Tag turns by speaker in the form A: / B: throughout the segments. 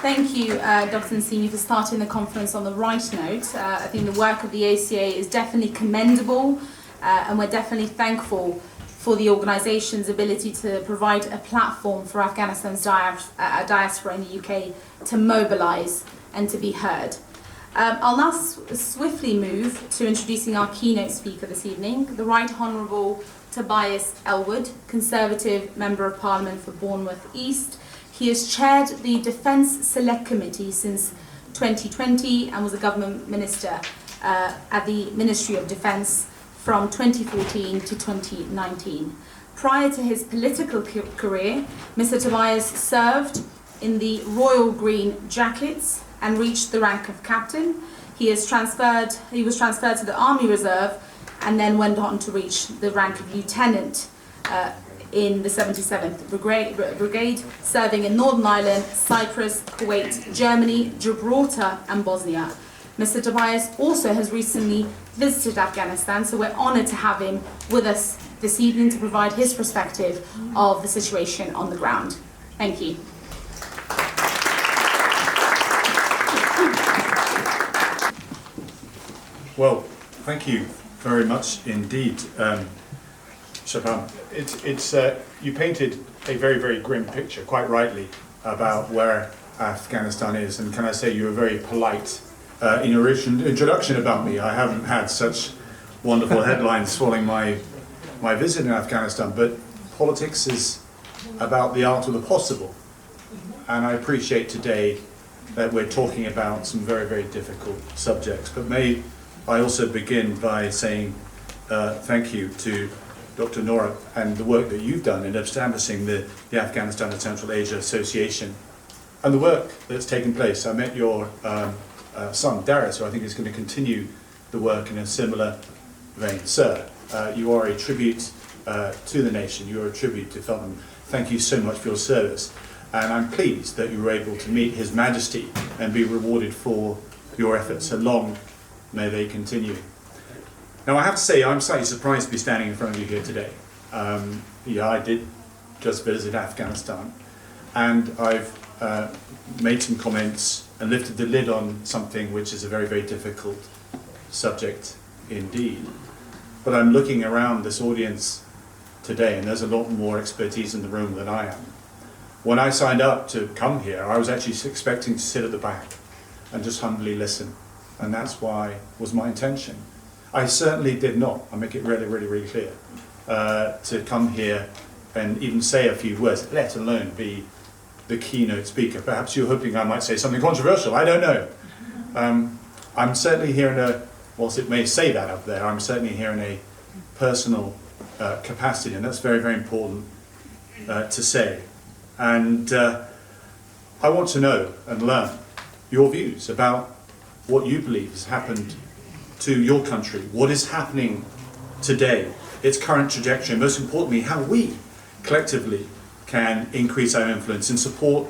A: Thank you, Dr. Nasimi, for starting the conference on the right note. I think the work of the ACAA is definitely commendable, and we're definitely thankful for the organisation's ability to provide a platform for Afghanistan's diaspora in the UK to mobilise and to be heard. I'll now swiftly move to introducing our keynote speaker this evening, the Right Honourable Tobias Ellwood, Conservative Member of Parliament for Bournemouth East. He has chaired the Defence Select Committee since 2020 and was a government minister at the Ministry of Defence from 2014 to 2019. Prior to his political career, Mr. Tobias served in the Royal Green Jackets and reached the rank of captain. He was transferred to the Army Reserve and then went on to reach the rank of lieutenant in the 77th Brigade, serving in Northern Ireland, Cyprus, Kuwait, Germany, Gibraltar and Bosnia. Mr. Tobias also has recently visited Afghanistan, so we're honoured to have him with us this evening to provide his perspective of the situation on the ground. Thank you.
B: Well, thank you very much indeed, Shaban. You painted a very, very grim picture, quite rightly, about where Afghanistan is. And can I say you were very polite in your introduction about me. I haven't had such wonderful headlines following my visit in Afghanistan, but politics is about the art of the possible. And I appreciate today that we're talking about some very, very difficult subjects. But may I also begin by saying thank you to Dr. Nora and the work that you've done in establishing the Afghanistan and Central Asia Association and the work that's taken place. I met your son, Darius, who I think is going to continue the work in a similar vein. Sir, you are a tribute to the nation, you are a tribute to Feltham. Thank you so much for your service. And I'm pleased that you were able to meet His Majesty and be rewarded for your efforts. So long may they continue. Now I have to say I'm slightly surprised to be standing in front of you here today. Yeah, I did just visit Afghanistan and I've made some comments and lifted the lid on something which is a very, very difficult subject indeed. But I'm looking around this audience today and there's a lot more expertise in the room than I am. When I signed up to come here, I was actually expecting to sit at the back and just humbly listen. And that's why was my intention. I certainly did not, I'll make it really, really, really clear, to come here and even say a few words, let alone be the keynote speaker. Perhaps you're hoping I might say something controversial, I don't know. I'm certainly here in a, whilst it may say that up there, I'm certainly here in a personal capacity, and that's very, very important to say. And I want to know and learn your views about what you believe has happened to your country, what is happening today, its current trajectory, and most importantly, how we collectively can increase our influence in support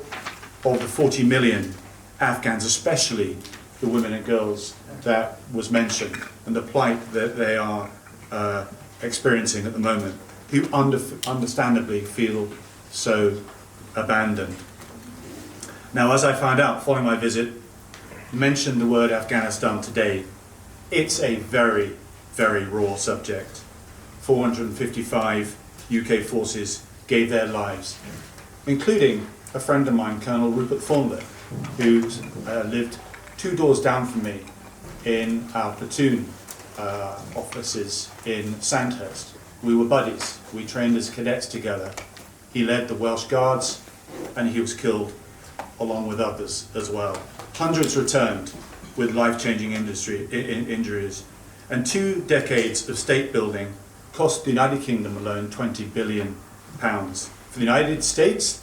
B: of the 40 million Afghans, especially the women and girls that was mentioned, and the plight that they are experiencing at the moment, who understandably feel so abandoned. Now, as I found out following my visit, mentioned the word Afghanistan today, it's a very, very raw subject. 455 UK forces gave their lives, including a friend of mine, Colonel Rupert Thornley, who lived 2 doors down from me in our platoon offices in Sandhurst. We were buddies, we trained as cadets together. He led the Welsh Guards and he was killed along with others as well. Hundreds returned with life-changing injuries, and 2 decades of state building cost the United Kingdom alone £20 billion. For the United States,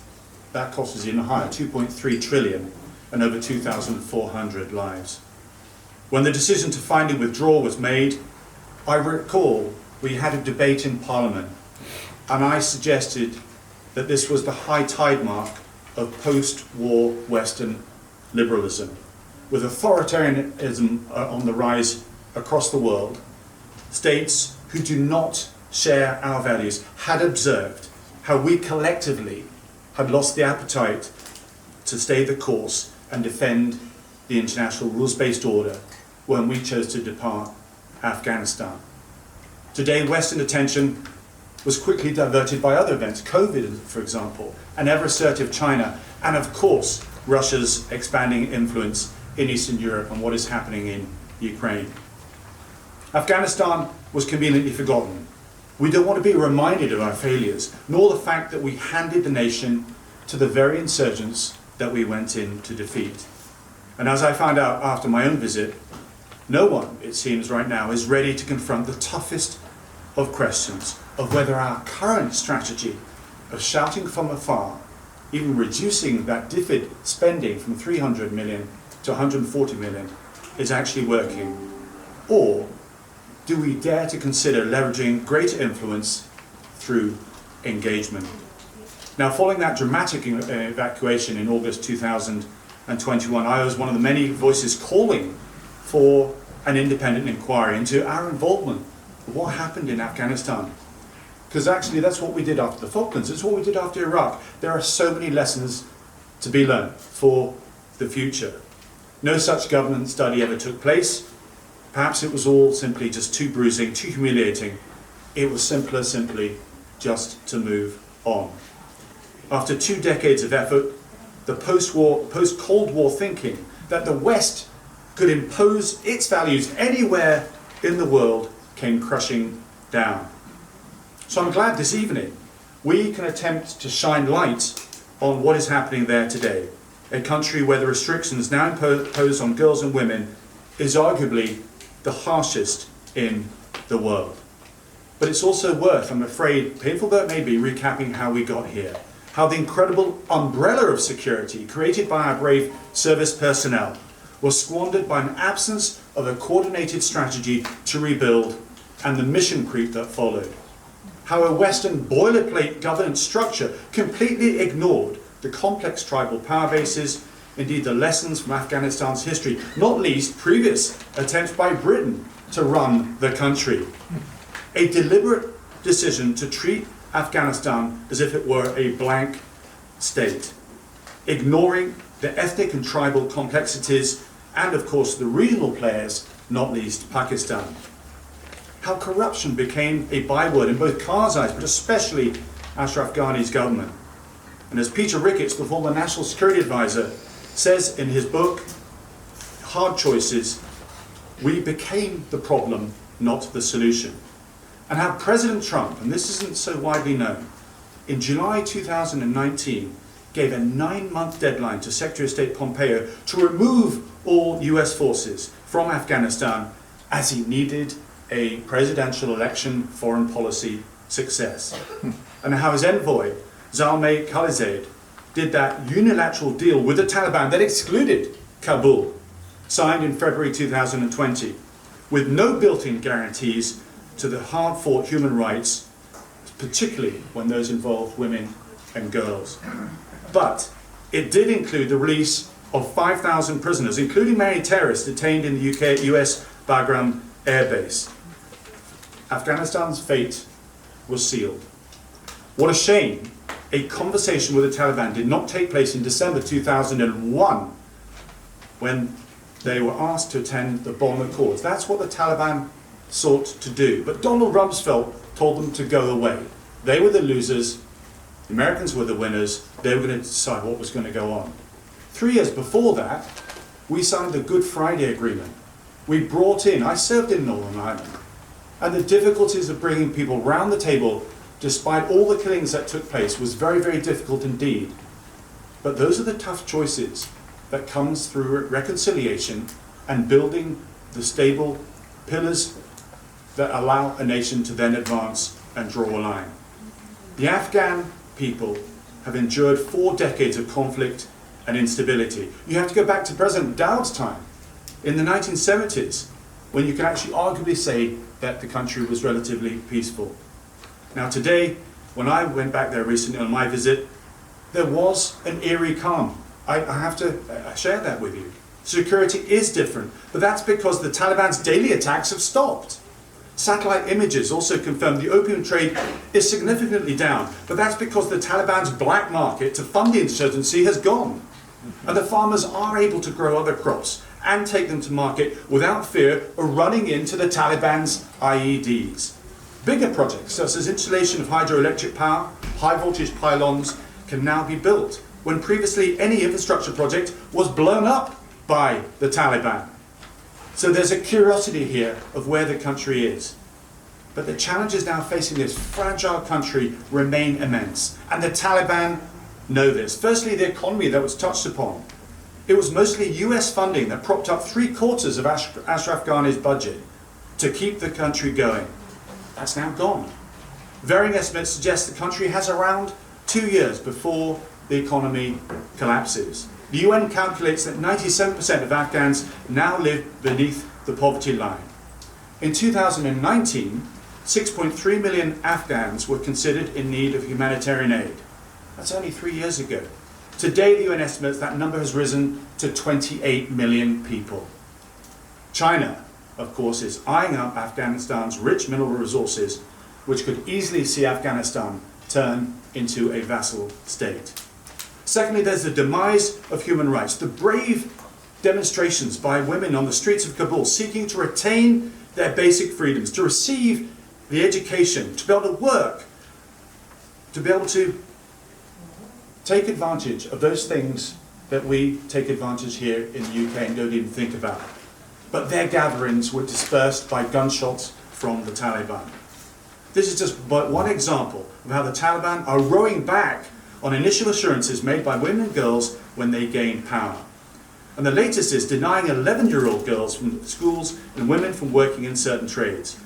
B: that cost is even higher, 2.3 trillion, and over 2,400 lives. When the decision to finally withdraw was made, I recall we had a debate in Parliament, and I suggested that this was the high tide mark of post-war Western liberalism. With authoritarianism on the rise across the world, states who do not share our values had observed how we collectively had lost the appetite to stay the course and defend the international rules-based order when we chose to depart Afghanistan. Today, Western attention was quickly diverted by other events, COVID, for example, an ever-assertive China, and of course, Russia's expanding influence in Eastern Europe and what is happening in Ukraine. Afghanistan was conveniently forgotten. We don't want to be reminded of our failures, nor the fact that we handed the nation to the very insurgents that we went in to defeat. And as I found out after my own visit, no one, it seems right now, is ready to confront the toughest of questions of whether our current strategy of shouting from afar, even reducing that DFID spending from 300 million to 140 million, is actually working. Or do we dare to consider leveraging greater influence through engagement? Now, following that dramatic evacuation in August 2021, I was one of the many voices calling for an independent inquiry into our involvement, what happened in Afghanistan. Because actually that's what we did after the Falklands, it's what we did after Iraq. There are so many lessons to be learned for the future. No such government study ever took place. Perhaps it was all simply just too bruising, too humiliating. It was simply just to move on. After 2 decades of effort, the post-Cold War thinking that the West could impose its values anywhere in the world came crushing down. So I'm glad this evening we can attempt to shine light on what is happening there today, a country where the restrictions now imposed on girls and women is arguably the harshest in the world. But it's also worth, I'm afraid, painful though it may be, recapping how we got here. How the incredible umbrella of security created by our brave service personnel was squandered by an absence of a coordinated strategy to rebuild and the mission creep that followed. How a Western boilerplate governance structure completely ignored the complex tribal power bases, indeed the lessons from Afghanistan's history, not least previous attempts by Britain to run the country. A deliberate decision to treat Afghanistan as if it were a blank state, ignoring the ethnic and tribal complexities and of course the regional players, not least Pakistan. How corruption became a byword in both Karzai's but especially Ashraf Ghani's government. And as Peter Ricketts, the former National Security Advisor, says in his book, Hard Choices, we became the problem, not the solution. And how President Trump, and this isn't so widely known, in July 2019 gave a 9-month deadline to Secretary of State Pompeo to remove all US forces from Afghanistan as he needed a presidential election foreign policy success. And how his envoy, Zalmay Khalilzad, did that unilateral deal with the Taliban that excluded Kabul, signed in February 2020, with no built-in guarantees to the hard-fought human rights, particularly when those involve women and girls. But it did include the release of 5,000 prisoners, including many terrorists detained in the US Bagram Air Base. Afghanistan's fate was sealed. What a shame a conversation with the Taliban did not take place in December 2001 when they were asked to attend the Bonn Accords. That's what the Taliban sought to do. But Donald Rumsfeld told them to go away. They were the losers, the Americans were the winners, they were going to decide what was going to go on. 3 years before that, we signed the Good Friday Agreement. We brought in, I served in Northern Ireland, and the difficulties of bringing people round the table, despite all the killings that took place, was very, very difficult indeed. But those are the tough choices that comes through reconciliation and building the stable pillars that allow a nation to then advance and draw a line. The Afghan people have endured 4 decades of conflict and instability. You have to go back to President Dowd's time in the 1970s, when you can actually arguably say that the country was relatively peaceful. Now today, when I went back there recently on my visit, there was an eerie calm. I have to share that with you. Security is different, but that's because the Taliban's daily attacks have stopped. Satellite images also confirm the opium trade is significantly down, but that's because the Taliban's black market to fund the insurgency has gone.
C: And the farmers are able to grow other crops and take them to market without fear of running into the Taliban's IEDs. Bigger projects, such as installation of hydroelectric power, high voltage pylons, can now be built, when previously any infrastructure project was blown up by the Taliban. So there's a curiosity here of where the country is. But the challenges now facing this fragile country remain immense, and the Taliban know this. Firstly, the economy that was touched upon. It was mostly US funding that propped up 3/4 of Ashraf Ghani's budget to keep the country going. That's now gone. Varying estimates suggest the country has around 2 years before the economy collapses. The UN calculates that 97% of Afghans now live beneath the poverty line. In 2019, 6.3 million Afghans were considered in need of humanitarian aid. That's only 3 years ago. Today, the UN estimates that number has risen to 28 million people. China, of course, is eyeing up Afghanistan's rich mineral resources, which could easily see Afghanistan turn into a vassal state. Secondly, there's the demise of human rights. The brave demonstrations by women on the streets of Kabul seeking to retain their basic freedoms, to receive the education, to be able to work, to be able to take advantage of those things that we take advantage here in the UK and don't even think about. But their gatherings were dispersed by gunshots from the Taliban. This is just but one example of how the Taliban are rowing back on initial assurances made by women and girls when they gained power. And the latest is denying 11-year-old girls from schools and women from working in certain trades.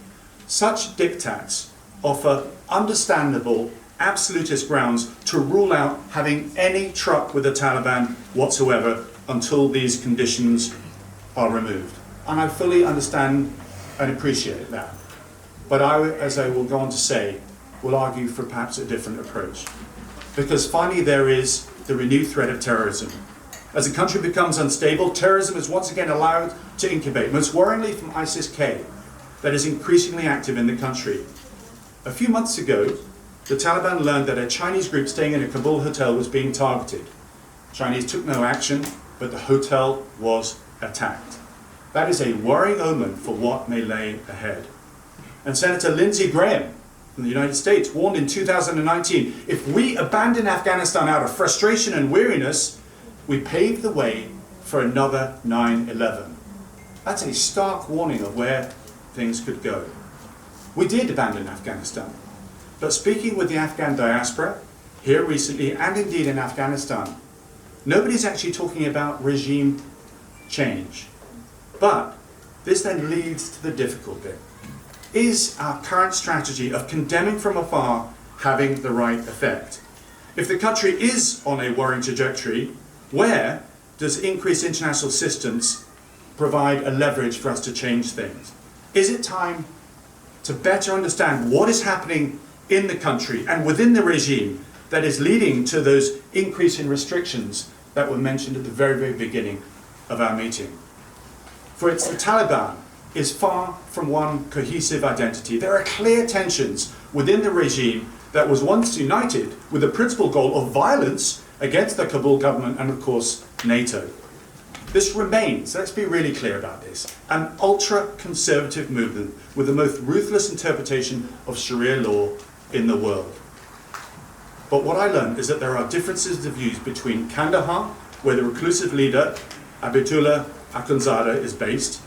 C: Such diktats offer understandable, absolutist grounds to rule out having any truck with the Taliban whatsoever until these conditions are removed. And I fully understand and appreciate that. But I, as I will go on to say, will argue for perhaps a different approach. Because finally there is the renewed threat of terrorism. As the country becomes unstable, terrorism is once again allowed to incubate, most worryingly from ISIS-K, that is increasingly active in the country. A few months ago, the Taliban learned that a Chinese group staying in a Kabul hotel was being targeted. Chinese took no action, but the hotel was attacked. That is a worrying omen for what may lay ahead. And Senator Lindsey Graham from the United States warned in 2019, if we abandon Afghanistan out of frustration and weariness, we pave the way for another 9/11. That's a stark warning of where things could go. We did abandon Afghanistan, but speaking with the Afghan diaspora, here recently and indeed in Afghanistan, nobody's actually talking about regime change. But this then leads to the difficult bit. Is our current strategy of condemning from afar having the right effect? If the country is on a worrying trajectory, where does increased international assistance provide a leverage for us to change things? Is it time to better understand what is happening in the country and within the regime that is leading to those increasing restrictions that were mentioned at the very, very beginning of our meeting? For it's the Taliban is far from one cohesive identity. There are clear tensions within the regime that was once united with the principal goal of violence against the Kabul government and, of course, NATO. This remains, let's be really clear about this, an ultra-conservative movement with the most ruthless interpretation of Sharia law in the world. But what I learned is that there are differences of views between Kandahar, where the reclusive leader, Abdullah Akhundzada, is based,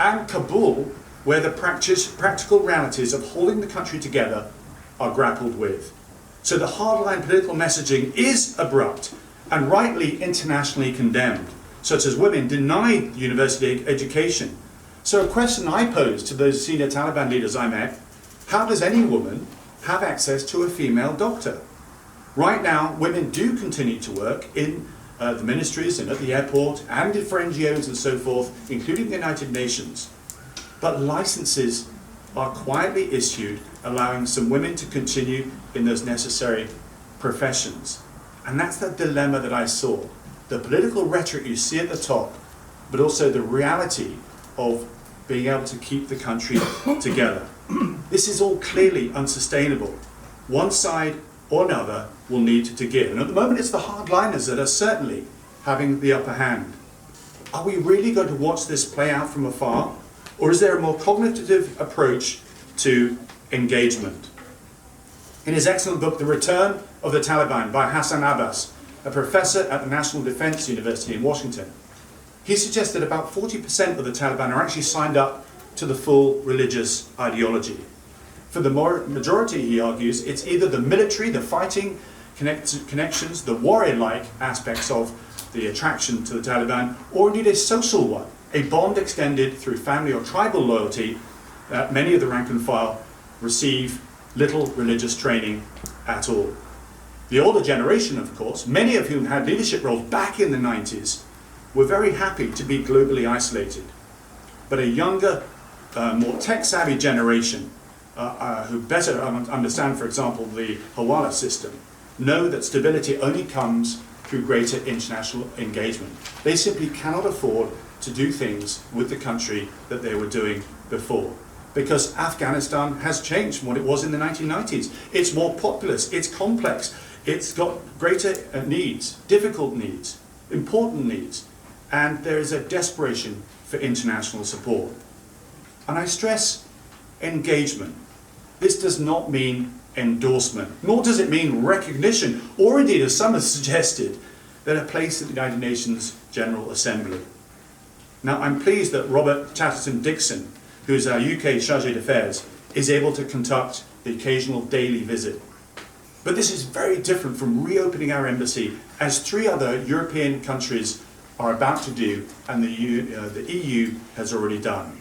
C: and Kabul, where the practical realities of holding the country together are grappled with. So the hardline political messaging is abrupt and rightly internationally condemned, such as women denied university education. So a question I posed to those senior Taliban leaders I met, how does any woman have access to a female doctor? Right now, women do continue to work in the ministries and at the airport and for NGOs and so forth, including the United Nations. But licenses are quietly issued, allowing some women to continue in those necessary professions. And that's the dilemma that I saw. The political rhetoric you see at the top, but also the reality of being able to keep the country together. This is all clearly unsustainable. One side or another will need to give. And at the moment it's the hardliners that are certainly having the upper hand. Are we really going to watch this play out from afar? Or is there a more cognitive approach to engagement? In his excellent book, The Return of the Taliban by Hassan Abbas, a professor at the National Defense University in Washington, he suggested about 40% of the Taliban are actually signed up to the full religious ideology. For the majority, he argues, it's either the military, the fighting connections, the warrior-like aspects of the attraction to the Taliban, or indeed a social one, a bond extended through family or tribal loyalty that many of the rank and file receive little religious training at all. The older generation, of course, many of whom had leadership roles back in the 90s, were very happy to be globally isolated. But a younger, more tech-savvy generation who better understand, for example, the Hawala system, know that stability only comes through greater international engagement. They simply cannot afford to do things with the country that they were doing before, because Afghanistan has changed from what it was in the 1990s. It's more populous, it's complex, it's got greater needs, difficult needs, important needs, and there is a desperation for international support. And I stress engagement. This does not mean endorsement, nor does it mean recognition, or indeed, as some have suggested, that a place at the United Nations General Assembly. Now, I'm pleased that Robert Chatterton-Dixon, who is our UK Chargé d'Affaires, is able to conduct the occasional daily visit. But this is very different from reopening our embassy, as 3 other European countries are about to do, and the EU has already done.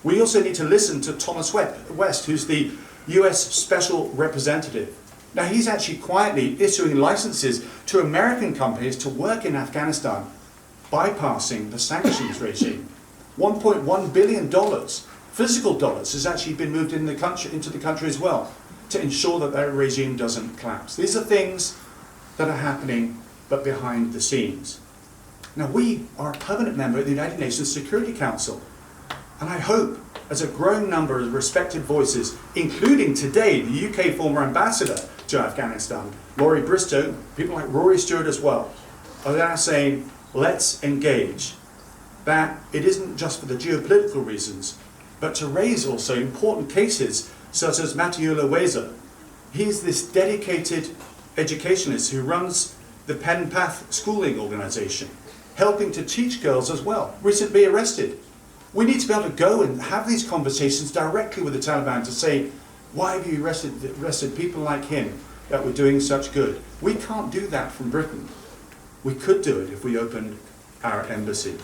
C: We also need to listen to Thomas West, who's the US Special Representative. Now, he's actually quietly issuing licenses to American companies to work in Afghanistan, bypassing the sanctions regime. $1.1 billion, physical dollars, has actually been moved into the country as well, to ensure that that regime doesn't collapse. These are things that are happening, but behind the scenes. Now, we are a permanent member of the United Nations Security Council, and I hope, as a growing number of respected voices, including today the UK former ambassador to Afghanistan, Laurie Bristow, people like Rory Stewart as well, are now saying, let's engage. That it isn't just for the geopolitical reasons, but to raise also important cases such as Matiula Weza. He's this dedicated educationist who runs the Pen Path schooling organisation, helping to teach girls as well, recently arrested. We need to be able to go and have these conversations directly with the Taliban to say, why have you arrested people like him that were doing such good? We can't do that from Britain. We could do it if we opened our embassy.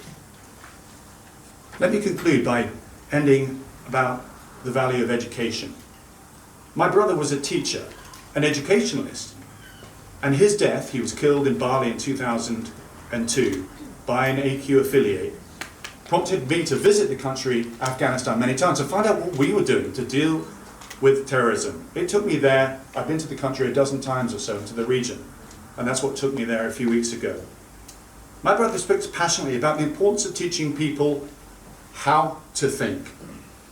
C: Let me conclude by ending about the value of education. My brother was a teacher, an educationalist, and his death, he was killed in Bali in 2002 by an AQ affiliate, prompted me to visit the country, Afghanistan, many times to find out what we were doing to deal with terrorism. It took me there. I've been to the country a dozen times or so, to the region, and that's what took me there a few weeks ago. My brother speaks passionately about the importance of teaching people how to think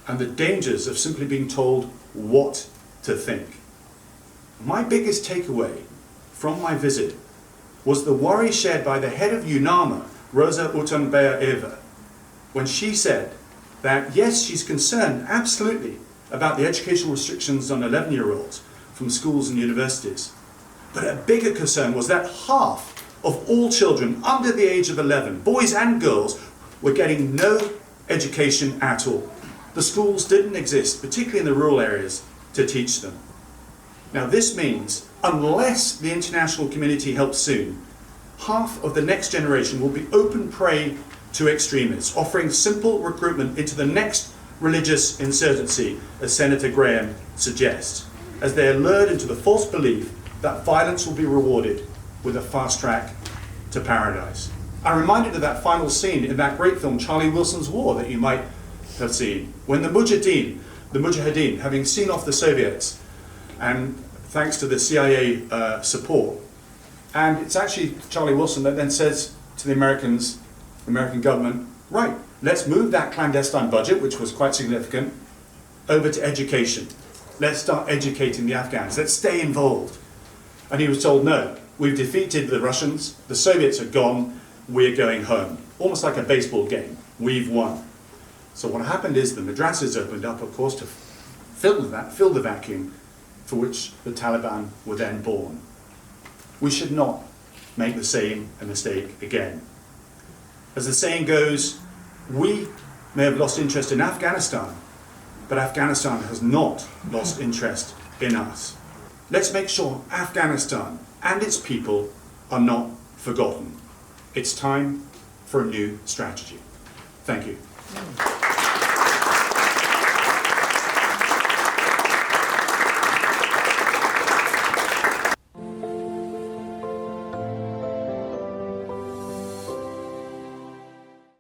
C: and the dangers of simply being told what to think. My biggest takeaway from my visit was the worry shared by the head of UNAMA, Rosa Utanbaya-Eva, when she said that, yes, she's concerned, absolutely, about the educational restrictions on 11-year-olds from schools and universities. But a bigger concern was that half of all children under the age of 11, boys and girls, were getting no education at all. The schools didn't exist, particularly in the rural areas, to teach them. Now this means, unless the international community helps soon, half of the next generation will be open prey to extremists, offering simple recruitment into the next religious insurgency, as Senator Graham suggests, as they are lured into the false belief that violence will be rewarded with a fast track to paradise. I'm reminded of that final scene in that great film, Charlie Wilson's War, that you might have seen, when the Mujahideen, having seen off the Soviets, and thanks to the CIA support, and it's actually Charlie Wilson that then says to the American government, right, let's move that clandestine budget, which was quite significant, over to education. Let's start educating the Afghans. Let's stay involved. And he was told, no, We've defeated the Russians, the Soviets are gone, we're going home. Almost like a baseball game. We've won. So what happened is the madrasas opened up, of course, to fill the vacuum for which the Taliban were then born. We should not make the same mistake again. As the saying goes, we may have lost interest in Afghanistan, but Afghanistan has not lost interest in us. Let's make sure Afghanistan and its people are not forgotten. It's time for a new strategy. Thank you.